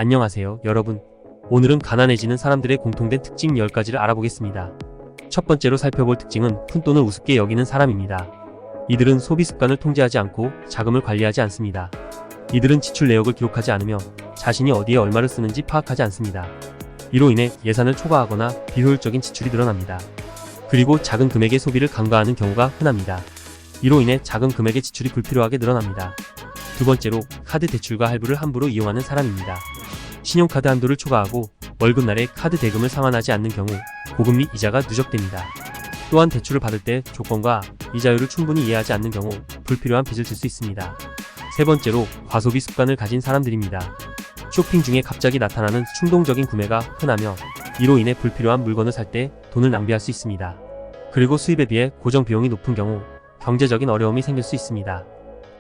안녕하세요, 여러분. 오늘은 가난해지는 사람들의 공통된 특징 10가지를 알아보겠습니다. 첫 번째로 살펴볼 특징은 푼돈을 우습게 여기는 사람입니다. 이들은 소비 습관을 통제하지 않고 자금을 관리하지 않습니다. 이들은 지출 내역을 기록하지 않으며 자신이 어디에 얼마를 쓰는지 파악하지 않습니다. 이로 인해 예산을 초과하거나 비효율적인 지출이 늘어납니다. 그리고 작은 금액의 소비를 간과하는 경우가 흔합니다. 이로 인해 작은 금액의 지출이 불필요하게 늘어납니다. 두 번째로 카드 대출과 할부를 함부로 이용하는 사람입니다. 신용카드 한도를 초과하고 월급날에 카드 대금을 상환하지 않는 경우 고금 및 이자가 누적됩니다. 또한 대출을 받을 때 조건과 이자율을 충분히 이해하지 않는 경우 불필요한 빚을 질 수 있습니다. 세 번째로 과소비 습관을 가진 사람들입니다. 쇼핑 중에 갑자기 나타나는 충동적인 구매가 흔하며 이로 인해 불필요한 물건을 살 때 돈을 낭비할 수 있습니다. 그리고 수입에 비해 고정 비용이 높은 경우 경제적인 어려움이 생길 수 있습니다.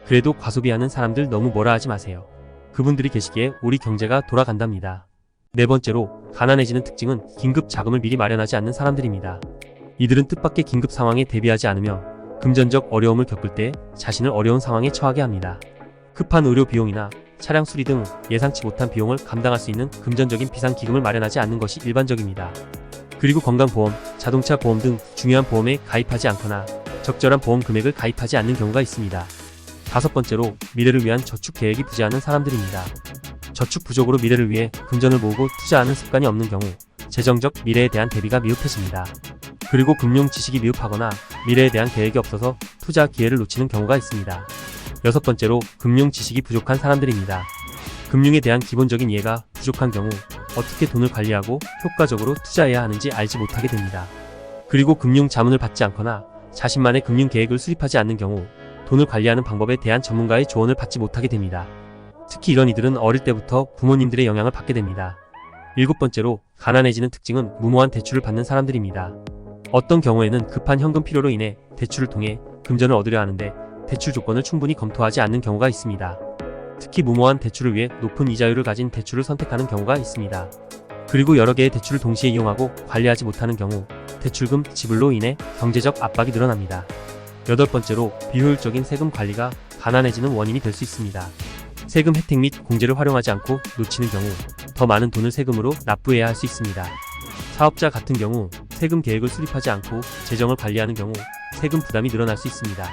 그래도 과소비하는 사람들 너무 뭐라 하지 마세요. 그분들이 계시기에 우리 경제가 돌아간답니다. 네 번째로 가난해지는 특징은 긴급 자금을 미리 마련하지 않는 사람들입니다. 이들은 뜻밖의 긴급 상황에 대비하지 않으며 금전적 어려움을 겪을 때 자신을 어려운 상황에 처하게 합니다. 급한 의료 비용이나 차량 수리 등 예상치 못한 비용을 감당할 수 있는 금전적인 비상기금을 마련하지 않는 것이 일반적입니다. 그리고 건강보험, 자동차 보험 등 중요한 보험에 가입하지 않거나 적절한 보험 금액을 가입하지 않는 경우가 있습니다. 다섯 번째로 미래를 위한 저축 계획이 부재하는 사람들입니다. 저축 부족으로 미래를 위해 금전을 모으고 투자하는 습관이 없는 경우 재정적 미래에 대한 대비가 미흡해집니다. 그리고 금융 지식이 미흡하거나 미래에 대한 계획이 없어서 투자 기회를 놓치는 경우가 있습니다. 여섯 번째로 금융 지식이 부족한 사람들입니다. 금융에 대한 기본적인 이해가 부족한 경우 어떻게 돈을 관리하고 효과적으로 투자해야 하는지 알지 못하게 됩니다. 그리고 금융 자문을 받지 않거나 자신만의 금융 계획을 수립하지 않는 경우 돈을 관리하는 방법에 대한 전문가의 조언을 받지 못하게 됩니다. 특히 이런 이들은 어릴 때부터 부모님들의 영향을 받게 됩니다. 일곱 번째로 가난해지는 특징은 무모한 대출을 받는 사람들입니다. 어떤 경우에는 급한 현금 필요로 인해 대출을 통해 금전을 얻으려 하는데 대출 조건을 충분히 검토하지 않는 경우가 있습니다. 특히 무모한 대출을 위해 높은 이자율을 가진 대출을 선택하는 경우가 있습니다. 그리고 여러 개의 대출을 동시에 이용하고 관리하지 못하는 경우 대출금 지불로 인해 경제적 압박이 늘어납니다. 여덟 번째로 비효율적인 세금 관리가 가난해지는 원인이 될 수 있습니다. 세금 혜택 및 공제를 활용하지 않고 놓치는 경우 더 많은 돈을 세금으로 납부해야 할 수 있습니다. 사업자 같은 경우 세금 계획을 수립하지 않고 재정을 관리하는 경우 세금 부담이 늘어날 수 있습니다.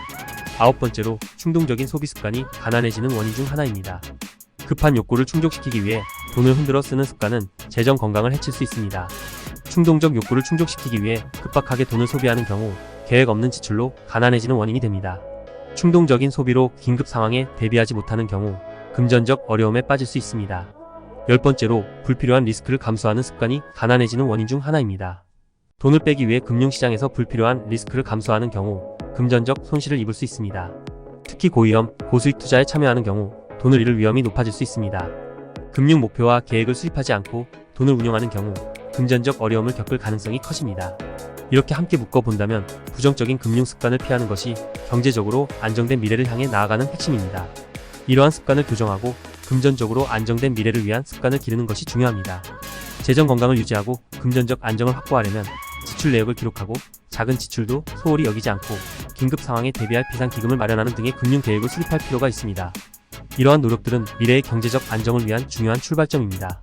아홉 번째로 충동적인 소비 습관이 가난해지는 원인 중 하나입니다. 급한 욕구를 충족시키기 위해 돈을 흔들어 쓰는 습관은 재정 건강을 해칠 수 있습니다. 충동적 욕구를 충족시키기 위해 급박하게 돈을 소비하는 경우 계획 없는 지출로 가난해지는 원인이 됩니다. 충동적인 소비로 긴급 상황에 대비하지 못하는 경우 금전적 어려움에 빠질 수 있습니다. 열 번째로 불필요한 리스크를 감수하는 습관이 가난해지는 원인 중 하나입니다. 돈을 빼기 위해 금융시장에서 불필요한 리스크를 감수하는 경우 금전적 손실을 입을 수 있습니다. 특히 고위험, 고수익 투자에 참여하는 경우 돈을 잃을 위험이 높아질 수 있습니다. 금융 목표와 계획을 수립하지 않고 돈을 운용하는 경우 금전적 어려움을 겪을 가능성이 커집니다. 이렇게 함께 묶어본다면 부정적인 금융 습관을 피하는 것이 경제적으로 안정된 미래를 향해 나아가는 핵심입니다. 이러한 습관을 교정하고 금전적으로 안정된 미래를 위한 습관을 기르는 것이 중요합니다. 재정 건강을 유지하고 금전적 안정을 확보하려면 지출 내역을 기록하고 작은 지출도 소홀히 여기지 않고 긴급 상황에 대비할 비상기금을 마련하는 등의 금융 계획을 수립할 필요가 있습니다. 이러한 노력들은 미래의 경제적 안정을 위한 중요한 출발점입니다.